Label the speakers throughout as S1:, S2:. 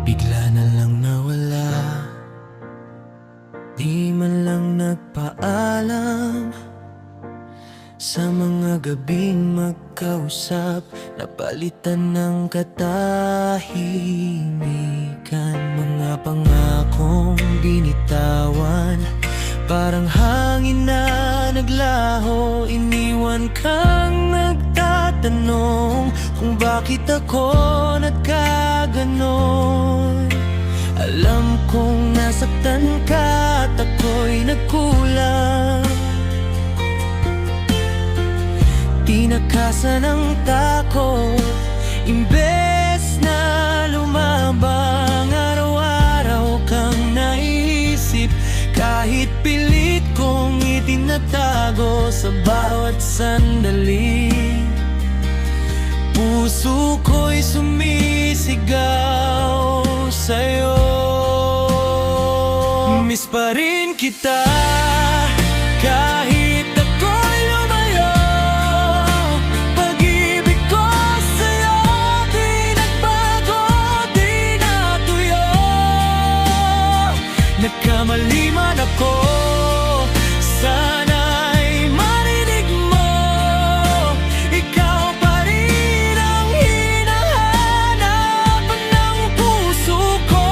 S1: Bigla na lang nawala, di man lang nagpaalam. Sa mga gabing magkausap, napalitan ng katahimikan. Mga pangakong binitawan, parang hangin na naglaho. Iniwan kang nagtatanong kung bakit ako nagkaganon. Alam kong nasaktan ka at ako'y nagkulang. Tinakasan ang takot, imbes na lumabang. Araw-araw kang naisip, kahit pilit kong itinatago sa bawat sandali. Puso ko'y sumisigaw sa'yo. Miss pa rin kita kahit ako'y lumayo. Pag-ibig ko sa'yo di nagbago, di natuyo. Nagkamali man ako, sana'y marinig mo. Ikaw pa rin ang hinahanapan ng puso ko.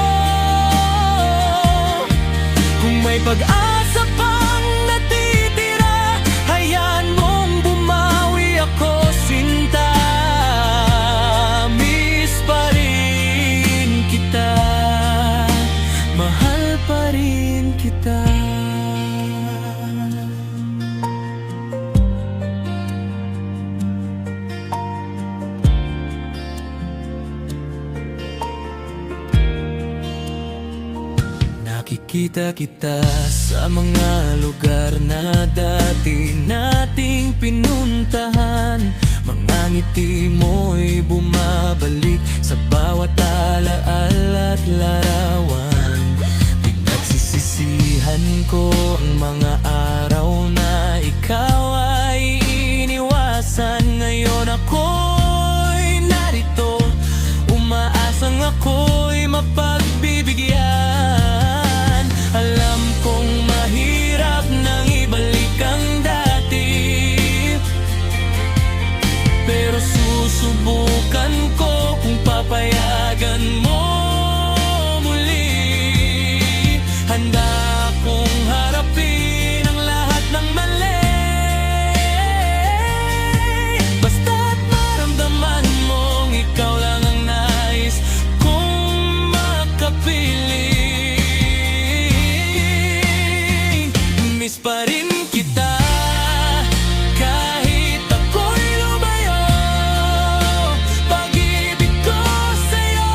S1: Kung may pag-asa pang natitira, hayaan mong bumawi ako, sinta. Miss pa rin kita, mahal pa rin kita. Nakikita kita sa mga lugar na dati nating pinuntahan. Mga ngiti mo'y bumabalik sa bawat alaala at larawan. Pinagsisisihan ko ang mga araw na ikaw ay iniwasan. Ngayon ako'y narito, umaasang ako'y mapagbibigyan. Alam kong mahirap nang ibalik ang dati, pero susubukan ko kung papayagan mo muli. Handa akong harapin ang lahat ng mali, basta't maramdaman mong ikaw lang ang nais kong makapili. Miss pa rin kita kahit ako'y lumayo. Pag-ibig ko sa'yo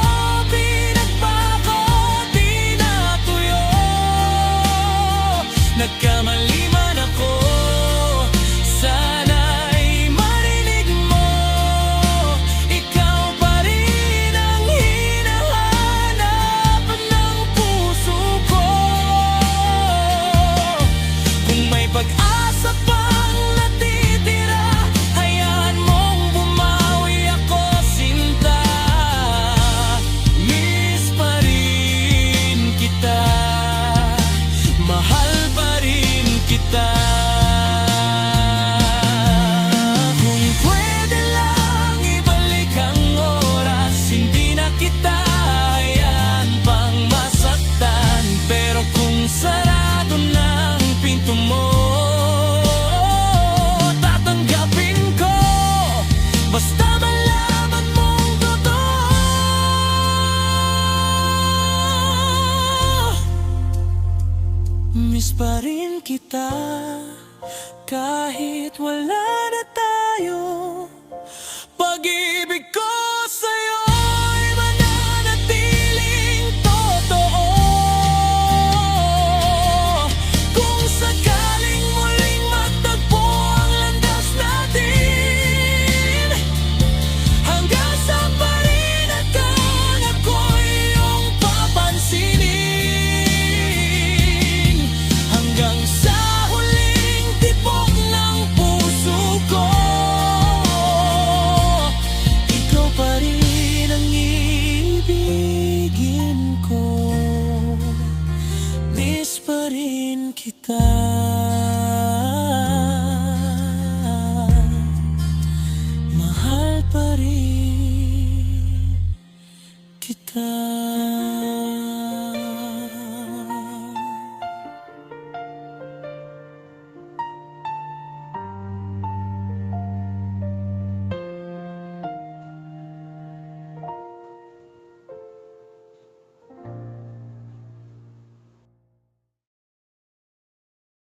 S1: pinagbago, di natuyo. Nagkamali man ako, sana'y marinig mo. Ikaw pa rin ang hinahanapan ng puso ko. Kung may pag-asa pang natitira, hayaan mong bumawi ako, sinta. Miss pa rin kita, mahal pa rin kita. Kung pwede lang ibalik ang oras, hindi na kita hayaan pang masaktan. Pero kung sarado na ang pinto mo, tatanggapin ko, basta malaman mong totoo. Miss pa rin kita kahit wala na tayo. Pag-ibig ko sa'yo'y mananatiling totoo. Kung sakaling muling magtagpo ang landas natin, hanggang saan pa rin hanggang ako'y iyong papansinin. Hanggang sa huling tibok ng puso ko, ikaw pa rin ang ibigin ka.